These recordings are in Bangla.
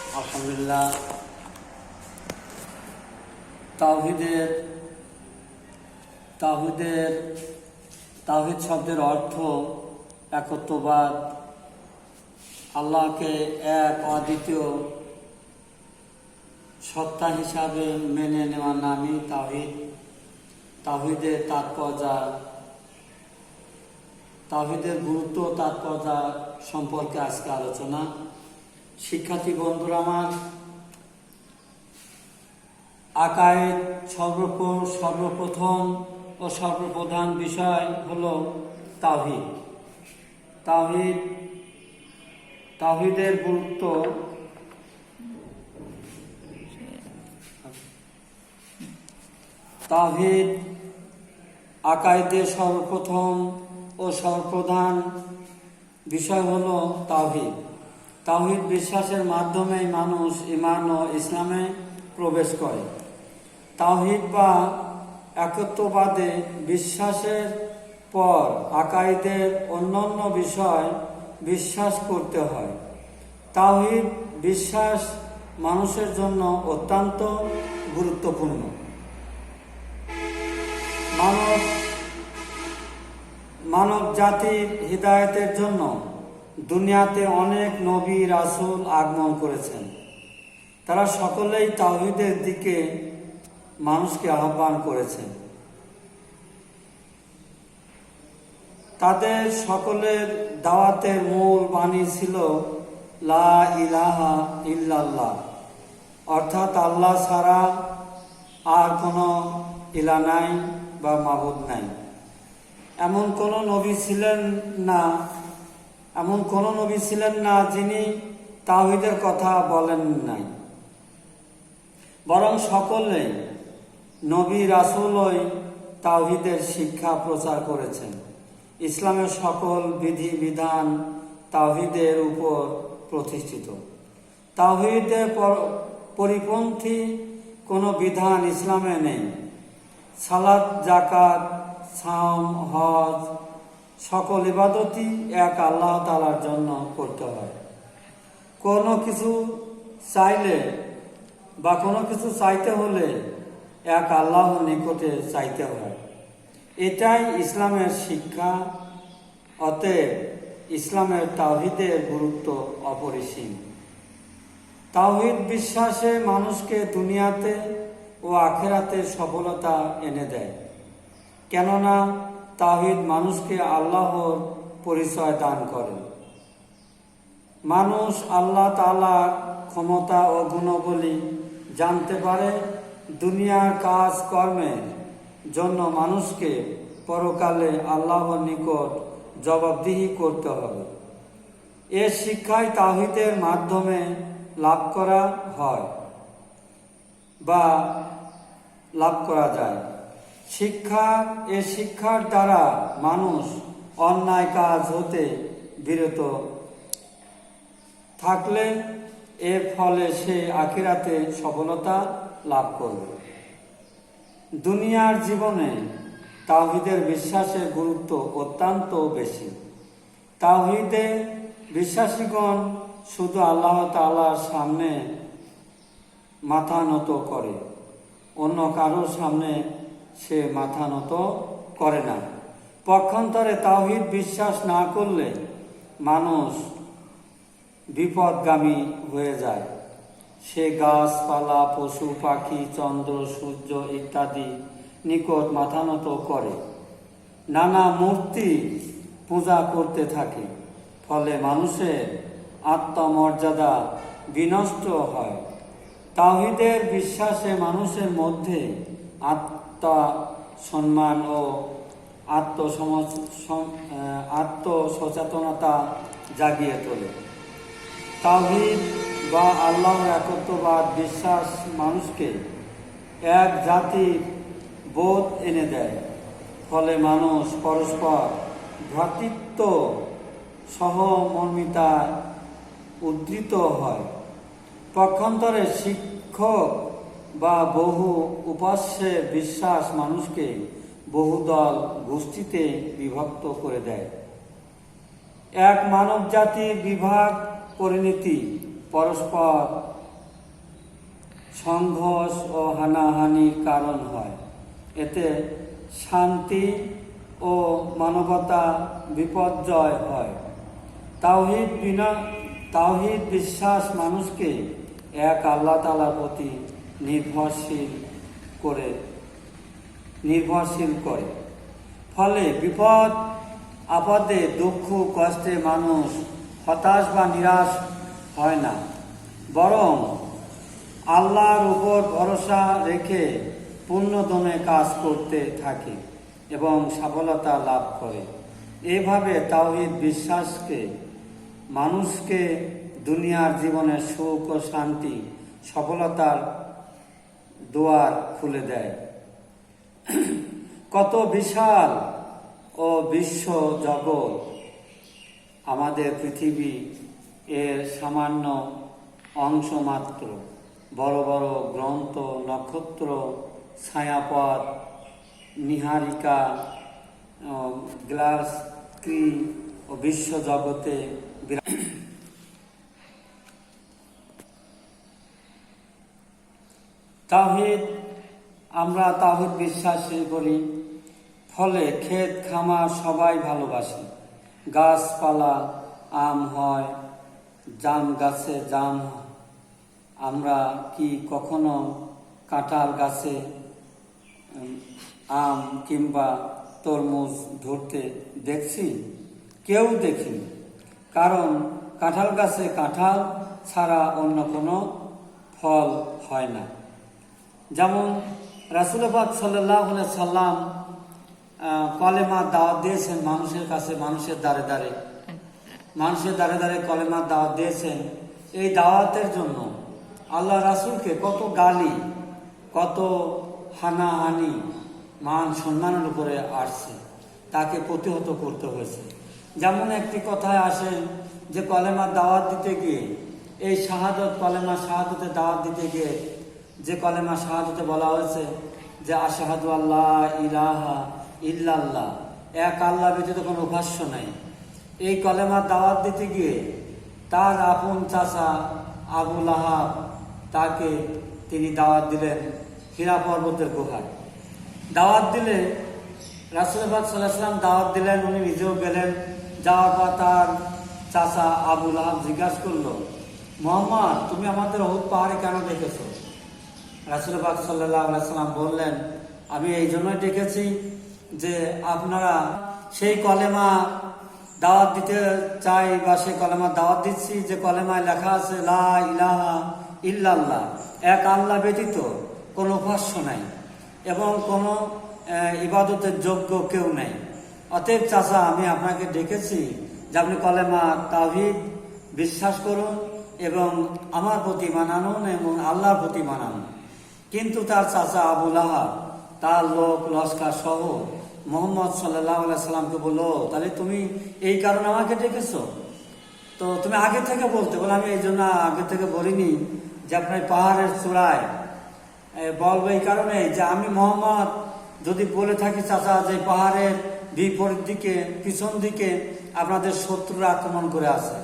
আলহামদুলিল্লাহ। তাওহীদের তাওহীদের তাওহীদ শব্দের অর্থ একত্ববাদ, আল্লাহকে এক অদ্বিতীয় সত্তা হিসাবে মেনে নেওয়ার নামই তাওহীদ। তাওহীদের তাৎপর্য, তাওহীদের গুরুত্ব তাৎপর্য সম্পর্কে আজকে আলোচনা। শিক্ষার্থী বন্ধুরা আমার, আকায়েদ সর্বপ্রথম ও সর্বপ্রধান বিষয় হলো তাওহীদ। তাওহীদের গুরুত্ব তাওহীদ আকায়েদের সর্বপ্রথম ও সর্বপ্রধান বিষয় হলো তাওহীদ। তাওহীদ বিশ্বাসের মাধ্যমেই মানুষ ঈমান ও ইসলামে প্রবেশ করে। তাওহীদ বা একত্ববাদে বিশ্বাসের পর আকায়েদের অন্যান্য বিষয় বিশ্বাস করতে হয়। তাওহীদ বিশ্বাস মানুষের জন্য অত্যন্ত গুরুত্বপূর্ণ। মানব জাতির হিদায়াতের জন্য দুনিয়াতে অনেক নবী রাসূল আগমন করেছেন। তারা সকলেই তাওহীদের দিকে মানুষকে আহ্বান করেছেন। তাদের সকলের দাওয়াতের মূল বাণী ছিল লা ইলাহা ইল্লাল্লাহ, অর্থাৎ আল্লাহ ছাড়া আর কোনো ইলাহ নাই বা মাবুদ নাই। এমন কোনো নবী ছিলেন না যিনি তাওহীদের কথা বলেন নাই, বরং সকলে নবী রাসূলই তাওহীদের শিক্ষা প্রচার করেছেন। ইসলামের সকল বিধি বিধান তাওহীদের উপর প্রতিষ্ঠিত। তাওহীদের পরিপন্থী কোনো বিধান ইসলামে নেই। সালাত, যাকাত, সাওম, হজ সকল ইবাদতই এক আল্লাহ তাআলার জন্য করতে হয়। কোনো কিছু চাইতে হলে এক আল্লাহর নিকটে চাইতে হয়। এটাই ইসলামের শিক্ষা। অতএব ইসলামের তাওহীদের গুরুত্ব অপরিসীম। তাওহীদ বিশ্বাসে মানুষকে দুনিয়াতে ও আখিরাতে সফলতা এনে দেয়, কেননা তাওহীদ মানুষকে আল্লাহর পরিচয় দান করে। মানুষ আল্লাহ তাআলার ক্ষমতা ও গুণাবলী জানতে পারে। দুনিয়ার কাজ কর্মের জন্য মানুষকে পরকালে আল্লাহর নিকট জবাবদিহি করতে হবে। এ শিক্ষাই তাওহীদের মাধ্যমে লাভ করা যায়। শিক্ষার দ্বারা মানুষ অন্যায় কাজ হতে বিরত থাকলে এর ফলে সে আখিরাতে সফলতা লাভ করবে। দুনিয়ার জীবনে তাওহীদের বিশ্বাসের গুরুত্ব অত্যন্ত বেশি। তাওহীদে বিশ্বাসীগণ শুধু আল্লাহ তাআলার সামনে মাথা নত করে, অন্য কারোর সামনে সে মাথা নত করে না। পক্ষান্তরে তাওহীদ বিশ্বাস না করলে মানুষ বিপদগামী হয়ে যায়। সে গাছপালা, পশু পাখি, চন্দ্র সূর্য ইত্যাদি নিকট মাথা নত করে, নানা মূর্তি পূজা করতে থাকে। ফলে মানুষের আত্মমর্যাদা বিনষ্ট হয়। তাওহীদের বিশ্বাসে মানুষের মধ্যে আত্মসম্মান ও আত্মসচেতনতা জাগিয়ে তোলে। তাওহীদ বা আল্লাহর একত্ববাদ বিশ্বাস মানুষকে এক জাতির বোধ এনে দেয়। ফলে মানুষ পরস্পর ভ্রাতৃত্ব সহমর্মিতায় উদ্ধৃত হয়। পক্ষান্তরে শিক্ষক বা বহু উপাস্যের বিশ্বাস মানুষকে বহুদল গোষ্ঠীতে বিভক্ত করে দেয়। এক মানব জাতির বিভাগ পরিণতি পরস্পর সংঘর্ষ ও হানাহানির কারণ হয়। এতে শান্তি ও মানবতা বিপর্যয় হয়। তাওহীদ বিশ্বাস মানুষকে এক আল্লাহ তাআলার প্রতি নির্ভরশীল করে। ফলে বিপদ আপদে দুঃখ কষ্টে মানুষ হতাশ বা নিরাশ হয় না, বরং আল্লাহর উপর ভরসা রেখে পূর্ণদমে কাজ করতে থাকে এবং সফলতা লাভ করে। এভাবে তাওহীদ বিশ্বাসকে মানুষকে দুনিয়ার জীবনে সুখ ও শান্তি, সফলতার দুয়ার খুলে দেয়। কত বিশাল ও বিশ্ব জগৎ! আমাদের পৃথিবী এর সামান্য অংশ মাত্র। বড় বড় গ্রন্থ, নক্ষত্র, ছায়াপথ, নীহারিকা, গ্যালাক্সি ও বিশ্ব জগতে আমরা তাওহীদ বিশ্বাস করি। ফলে ক্ষেত খামার সবাই ভালোবাসি। গাছপালা আম হয়, জাম গাছে জাম। আমরা কি কখনো কাঁঠাল গাছে আম কিংবা তরমুজ ধরতে দেখছি? কেউ দেখিনি। কারণ কাঁঠাল গাছে কাঁঠাল ছাড়া অন্য কোনো ফল হয় না। যেমন রাসূল পাক সাল্লাল্লাহু আলাইহি সাল্লাম কলেমার দাওয়াত দিয়েছেন মানুষের কাছে, মানুষের দ্বারে দ্বারে কলেমার দাওয়াত দিয়েছেন। এই দাওয়াতের জন্য আল্লাহ রাসূলকে কত গালি, কত হানাহানি, মান সম্মানের উপরে আসছে, তাকে প্রতিহত করতে হয়েছে। যেমন একটি কথায় আসে যে কলেমার দাওয়াত দিতে গিয়ে, এই কলেমা শাহাদতের দাওয়াত দিতে গিয়ে যে কলেমা শাহাদতে বলা হয়েছে যে আশহাদু আল্লা ইলাহা ইল্লাল্লাহ, এক আল্লাহ ব্যতীত কোনো উপাস্য নাই। এই কলেমার দাওয়াত দিতে গিয়ে তার আপন চাচা আবু লাহাব তাকে তিনি দাওয়াত দিলেন হীরা পর্বতের গুহায়। দাওয়াত দিলে রাসূল পাক সাল্লাল্লাহু আলাইহি ওয়াসাল্লাম দাওয়াত দিলেন, উনি নিজেও গেলেন। যাওয়ার পর তার চাচা আবু লাহাব জিজ্ঞাসা করলো, মুহাম্মদ, তুমি আমাদের উহুদ পাহাড়ে কেন ডেকেছো? রাসূল পাক সাল্লাল্লাহু আলাইহি ওয়াসাল্লাম বললেন, আমি এই জন্যই ডেকেছি যে আপনারা সেই কলেমা দাওয়াত দিতে চাই, বা সেই কলেমা দাওয়াত দিচ্ছি যে কলেমায় লেখা আছে লা ইলাহা ইল্লাল্লাহ, এক আল্লাহ ব্যতীত কোনো উপাস্য নাই এবং কোনো ইবাদতের যোগ্য কেউ নাই। অতএব চাচা, আমি আপনাকে ডেকেছি যে আপনি কলেমা তাওহীদ বিশ্বাস করুন এবং আমার প্রতি মানানুন এবং আল্লাহর প্রতি মানানুন। কিন্তু তার চাচা আবু লাহাব তার লোক লস্কর সহ মুহাম্মদ সাল্লাল্লাহু আলাইহি সাল্লামকে বললো, তাহলে তুমি এই কারণে আমাকে ডেকেছো? তো তুমি আগে থেকে বলতে। বলে, আমি এই জন্য আগে থেকে বলিনি যে আপনার পাহাড়ের চূড়ায় বলবো এই কারণে যে আমি মুহাম্মদ যদি বলে থাকি চাচা যে পাহাড়ের বিপরীত দিকে, পিছন দিকে আপনাদের শত্রুরা আক্রমণ করে আছে,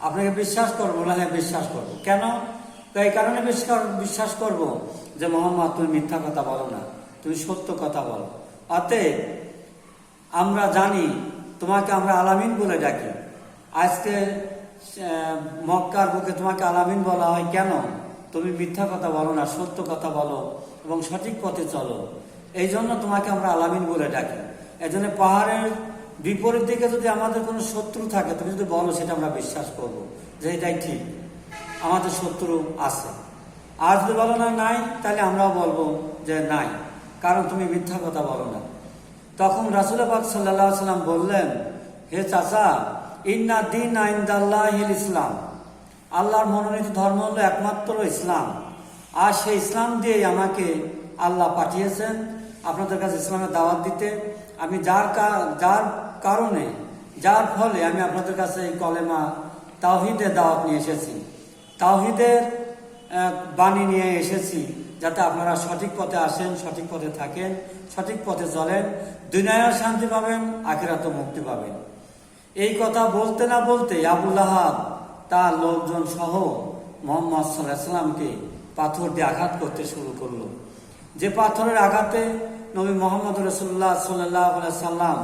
আপনাকে বিশ্বাস করবো? বলে, হ্যাঁ বিশ্বাস করবো। কেন? তো এই কারণে বিশ্বাস করবো যে মুহাম্মদ তুমি মিথ্যা কথা বলো না, তুমি সত্য কথা বলো। অতএব আমরা জানি তোমাকে আমরা আলামিন বলে ডাকি। আজকে মক্কার বুকে তোমাকে আলামিন বলা হয় কেন? তুমি মিথ্যা কথা বলো না, সত্য কথা বলো এবং সঠিক পথে চলো, এই জন্য তোমাকে আমরা আলামিন বলে ডাকি। এই জন্য পাহাড়ের বিপরীত দিকে যদি আমাদের কোনো শত্রু থাকে, তুমি যদি বলো, সেটা আমরা বিশ্বাস করব যে এটাই ঠিক, আমাদের শত্রু আছে। আর যদি বলো না নাই, তাহলে আমরাও বলবো যে নাই, কারণ তুমি মিথ্যা কথা বলো না। তখন রাসূল পাক সাল্লাল্লাহু আলাইহি সাল্লাম বললেন, হে চাচা, ইন্না দীন ইনদাল্লাহিল ইসলাম, আল্লাহর মনোনীত ধর্ম হলো একমাত্র ইসলাম। আর সেই ইসলাম দিয়েই আমাকে আল্লাহ পাঠিয়েছেন আপনাদের কাছে ইসলামের দাওয়াত দিতে। আমি যার ফলে আমি আপনাদের কাছে এই কলেমা তাওহীদের দাওয়াত নিয়ে এসেছি, তাওহীদের বাণী নিয়ে এসেছি, যাতে আপনারা সঠিক পথে আসেন, সঠিক পথে থাকেন, সঠিক পথে চলেন, দুনিয়ায় শান্তি পাবেন, আখিরাতে মুক্তি পাবেন। এই কথা বলতে না বলতে আবু লাহাব তার লোকজন সহ মুহাম্মদ সাল্লাল্লাহু আলাইহি সাল্লামকে পাথর দিয়ে আঘাত করতে শুরু করলো। যে পাথরের আঘাতে নবী মোহাম্মদ রাসূলুল্লাহ সাল্লাল্লাহু আলাইহি সাল্লাম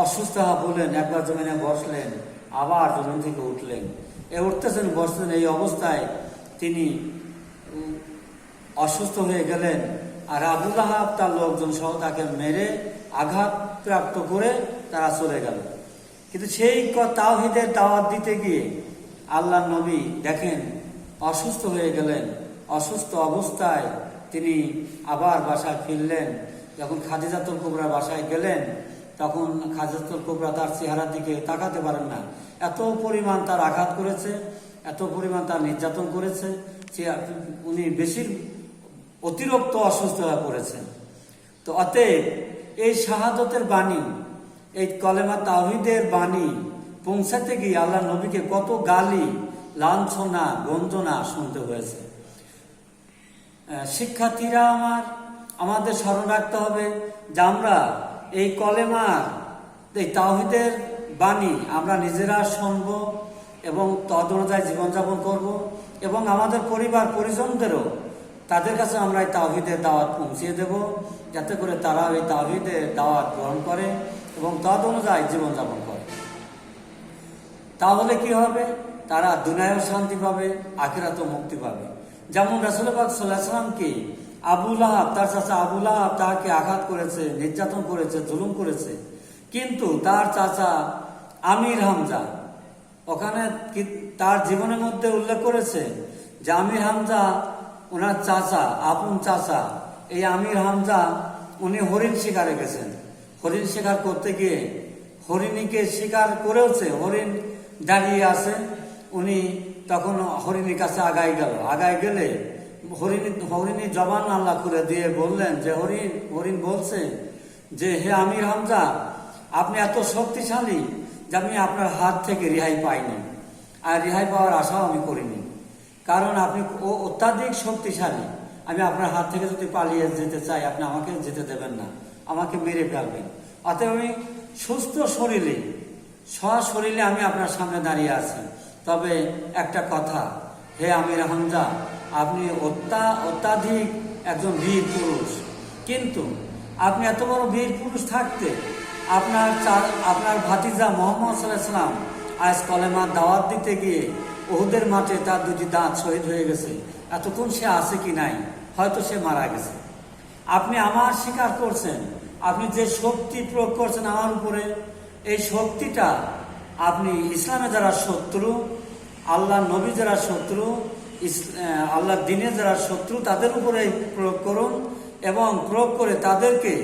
অসুস্থ হলেন, একবার জমিনে বসলেন, আবার জমিন থেকে উঠলেন, উঠতেছেন বসলেন, এই অবস্থায় তিনি অসুস্থ হয়ে গেলেন। আর আবু লাহাব তার লোকজন সহ তাকে মেরে আঘাত প্রাপ্ত করে তারা চলে গেল। কিন্তু সেই তাওহীদের দাওয়াত দিতে গিয়ে আল্লাহ নবী দেখেন অসুস্থ হয়ে গেলেন। অসুস্থ অবস্থায় তিনি আবার বাসায় ফিরলেন। যখন খাদিজাতুল কুবরার বাসায় গেলেন, তখন খাদিজাতুল কুবরা তার চেহারার দিকে তাকাতে পারেন না। এত পরিমাণ তার আঘাত করেছে, এত পরিমাণ তার নির্যাতন করেছে, উনি অতিরিক্ত অসুস্থ হয়ে পড়েছেন। তো অতএব এই শাহাদতের বাণী, এই কলেমা তাওহীদের বাণী পৌঁছাতে গিয়ে আল্লাহ নবীকে কত গালি, লাঞ্ছনা, গঞ্জনা শুনতে হয়েছে। শিক্ষার্থীরা আমাদের স্মরণ রাখতে হবে যে আমরা এই কলেমার, এই তাওহীদের বাণী আমরা নিজেরা শুনব এবং তদ অনুযায়ী জীবনযাপন করব, এবং আমাদের পরিবার পরিজনদেরও তাদের কাছে আমরা এই তাওহীদের দাওয়াত পৌঁছিয়ে দেব, যাতে করে তারা এই তাওহীদের দাওয়াত গ্রহণ করে এবং তদ অনুযায়ী জীবনযাপন করে। তাহলে কি হবে? তারা দুনিয়ায়ও শান্তি পাবে, আখিরাতেও মুক্তি পাবে। যেমন রাসূল পাক সাল্লাল্লাহু আলাইহি ওয়াসাল্লামকে আবু লাহাব, তার চাচা আবু লাহাব তাকে আঘাত করেছে, নির্যাতন করেছে, জুলুম করেছে, কিন্তু তার চাচা আমির হামজা ওখানে তার জীবনের মধ্যে উল্লেখ করেছে যে আমির হামজা ওনার চাচা, আপন চাচা, এই আমির হামজা উনি হরিণ শিকারে গেছেন। হরিণ শিকার করতে গিয়ে হরিণীকে শিকার করেওছে, হরিণ দাঁড়িয়ে আছে, উনি তখন হরিণীর কাছে আগায় গেল। আগায় গেলে হরিণী জবান আল্লাহ করে দিয়ে বললেন যে হরিণ বলছে যে হে আমির হামজা, আপনি এত শক্তিশালী যে আমি আপনার হাত থেকে রেহাই পাইনি, আর রেহাই পাওয়ার আশাও আমি করিনি, কারণ আপনি অত্যাধিক শক্তিশালী। আমি আপনার হাত থেকে যদি পালিয়ে যেতে চাই, আপনি আমাকে যেতে দেবেন না, আমাকে মেরে ফেলবেন। অতএব আমি সুস্থ শরীরে, সশরীরে আমি আপনার সামনে দাঁড়িয়ে আছি। তবে একটা কথা, হে আমির হামজা, আপনি অত্যাধিক একজন বীর পুরুষ, কিন্তু আপনি এত বড় বীর পুরুষ থাকতে আপনার ভাতিজা মুহাম্মদ সাল্লাল্লাহু আলাইহি ওয়াসাল্লাম আজ কলেমার দাওয়াত দিতে গিয়ে উহুদের মাঠে তার দুটি দাঁত শহীদ হয়ে গেছে। এতক্ষণ সে আছে কি নাই? হয়তো সে মারা গেছে। আপনি আমার স্বীকার করছেন, আপনি যে শক্তি প্রয়োগ করছেন আমার উপরে, এই শক্তিটা আপনি ইসলামে যারা শত্রু, আল্লাহ নবী যারা শত্রু, আল্লাহ দিনে যারা শত্রু, তাদের উপরে প্রয়োগ করুন, এবং প্রয়োগ করে তাদেরকে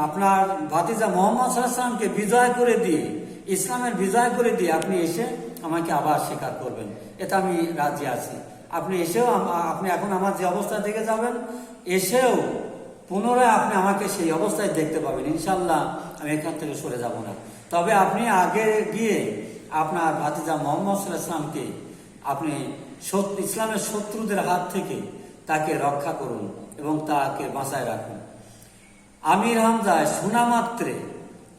আপনার ভাতিজা মুহাম্মদ সাল্লাল্লাহু আলাইহি ওয়াসাল্লামকে বিজয় করে দিয়ে, ইসলামের বিজয় করে দিয়ে আপনি এসে আমাকে আবার স্বীকার করবেন, এটা আমি রাজি আছি। আপনি এসেও আপনি এখন আমার যে অবস্থা দেখে যাবেন, এসেও পুনরায় আপনি আমাকে সেই অবস্থায় দেখতে পাবেন। ইনশাল্লাহ আমি এখান থেকে সরে যাব না। তবে আপনি আগে গিয়ে আপনার ভাতিজা মুহাম্মদ সাল্লাল্লাহু আলাইহি ওয়াসাল্লামকে আপনি ইসলামের শত্রুদের হাত থেকে তাকে রক্ষা করুন এবং তাকে বাঁচায় রাখুন। আমির হামজা শোনা মাত্রে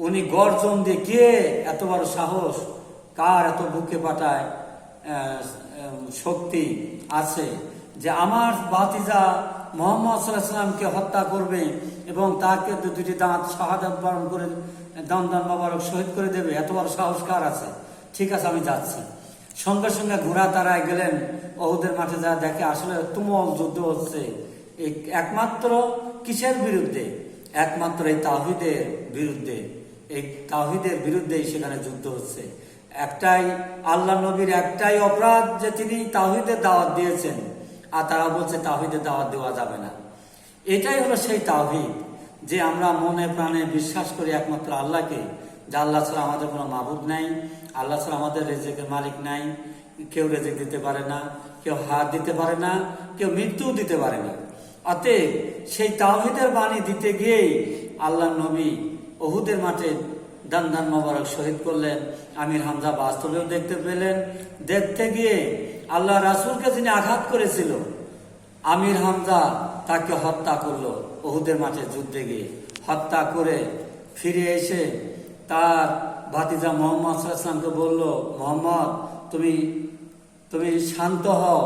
উনি গর্জন দিয়ে, কে এত বড় সাহস, কার এত বুকে পাটায় শক্তি আছে যে আমার ভাতিজা মুহাম্মদ সাল্লাল্লাহু আলাইহি ওয়াসাল্লামকে হত্যা করবে এবং তাকে দুটি দাঁত শাহাদাত বরণ করে দান মোবারক শহীদ করে দেবে? এত বড় সাহস কার আছে? ঠিক আছে, আমি যাচ্ছি। সঙ্গে সঙ্গে ঘোড়া তাড়ায় গেলেন। উহুদের মাঠে যা দেখে আসলে তুমুল যুদ্ধ হচ্ছে। এই একমাত্র কিসের বিরুদ্ধে? একমাত্র এই তাওহীদের বিরুদ্ধে। এই তাওহীদের বিরুদ্ধেই সেখানে যুদ্ধ হচ্ছে। একটাই আল্লাহ নবীর একটাই অপরাধ যে তিনি তাওহীদের দাওয়াত দিয়েছেন, আর তারা বলছে তাওহীদের দাওয়াত দেওয়া যাবে না। এটাই হলো সেই তাওহীদ, যে আমরা মনে প্রাণে বিশ্বাস করি একমাত্র আল্লাহকে, যে আল্লাহ ছাড়া আমাদের কোনো মাবুদ নাই, আল্লাহ ছাড়া আমাদের রিজিকের মালিক নাই, কেউ রিজিক দিতে পারে না, কেউ হাত দিতে পারে না, কেউ মৃত্যুও দিতে পারে না। অতএব সেই তাওহীদের বাণী দিতে গিয়েই আল্লাহ নবী উহুদের মাঠে দান মোবারক শহীদ করলেন। আমির হামজা বাস্তবেও দেখতে পেলেন। দেখতে গিয়ে আল্লাহ রাসূলকে যিনি আঘাত করেছিল, আমির হামজা তাকে হত্যা করলো উহুদের মাঠে যুদ্ধে গিয়ে। হত্যা করে ফিরে এসে তার ভাতিজা মুহাম্মদ সাল্লাল্লাহু আলাইহি ওয়াসাল্লামকে বলল, মুহাম্মদ, তুমি শান্ত হও,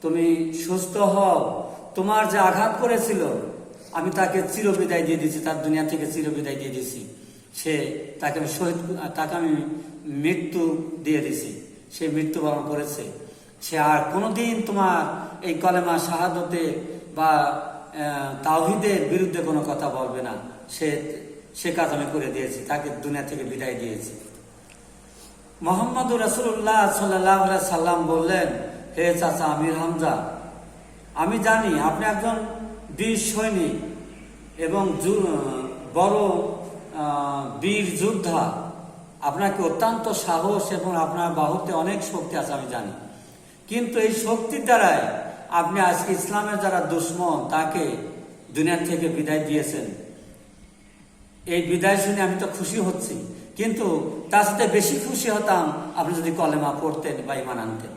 তুমি সুস্থ হও, তোমার যে আঘাত করেছিল আমি তাকে চিরবিদায় দিয়ে দিয়েছি, তার দুনিয়া থেকে চিরবিদায় দিয়ে দিয়েছি। তাকে আমি মৃত্যু দিয়ে দিয়েছি, সে মৃত্যুবরণ করেছে। সে আর কোনোদিন তোমার এই কলেমা শাহাদতে বা তাওহীদের বিরুদ্ধে কোনো কথা বলবে না। সে কাজ আমি করে দিয়েছি, তাকে দুনিয়া থেকে বিদায় দিয়েছি। মুহাম্মদুর রাসূলুল্লাহ সাল্লাল্লাহু আলাইহি সাল্লাম বললেন, হে চাচা আমির হামজা, আমি জানি আপনি একজন বীর সৈনিক এবং বড় বীর যোদ্ধা। আপনাকে অত্যন্ত সাহস এবং আপনার বাহুতে অনেক শক্তি আছে আমি জানি, কিন্তু এই শক্তির দ্বারাই আপনি আজকে ইসলামের যারা দুশমন তাকে দুনিয়া থেকে বিদায় দিয়েছেন। এই বিদায় শুনে আমি তো খুশি হচ্ছি, কিন্তু তার সাথে বেশি খুশি হতাম আপনি যদি কলেমা পড়তেন বা ঈমান আনতেন।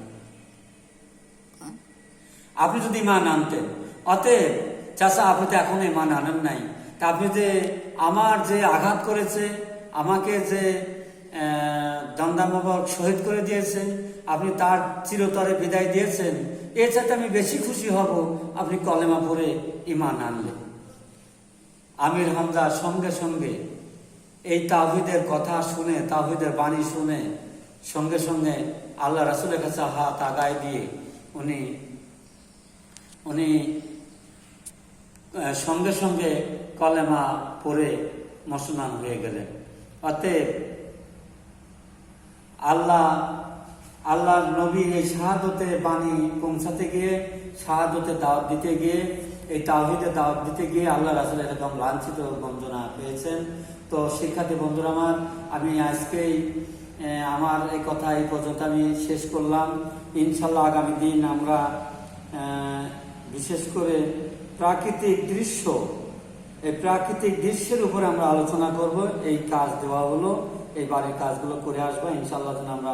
আপনি যদি ঈমান আনতেন। অতএব চাচা, আপনি তো এখনো ঈমান আনেন নাই। তা আপনি যে আমার যে আঘাত করেছে, আমাকে যে দন্দা মোবারক শহীদ করে দিয়েছেন, আপনি তার চিরতরে বিদায় দিয়েছেন, এর সাথে আমি বেশি খুশি হব আপনি কলেমা পড়ে ঈমান আনলেন। আমির হামজা সঙ্গে সঙ্গে এই তাওহীদের কথা শুনে, তাওহীদের বাণী শুনে সঙ্গে সঙ্গে আল্লাহ রাসূলের কাছে হাত আগায় দিয়ে উনি সঙ্গে সঙ্গে কলেমা পড়ে মুসলমান হয়ে গেলেন। অতএব আল্লাহর নবীর এই শাহাদতের বাণী পৌঁছাতে গিয়ে, শাহাদতে দাওয়াত দিতে গিয়ে, এই তাওহীদের দাওয়াত দিতে গিয়ে আল্লাহ রাসূল এরকম লাঞ্ছিত বঞ্চনা পেয়েছেন। তো শিক্ষার্থী বন্ধুরা আমার, আমি আজকেই আমার এই কথা এই পর্যন্ত আমি শেষ করলাম। ইনশাল্লাহ আগামী দিন আমরা বিশেষ করে প্রাকৃতিক দৃশ্য, এই প্রাকৃতিক দৃশ্যের উপরে আমরা আলোচনা করব। এই কাজ দেওয়া হলো, এই বাড়ির কাজগুলো করে আসবো ইনশাল্লাহ। আমরা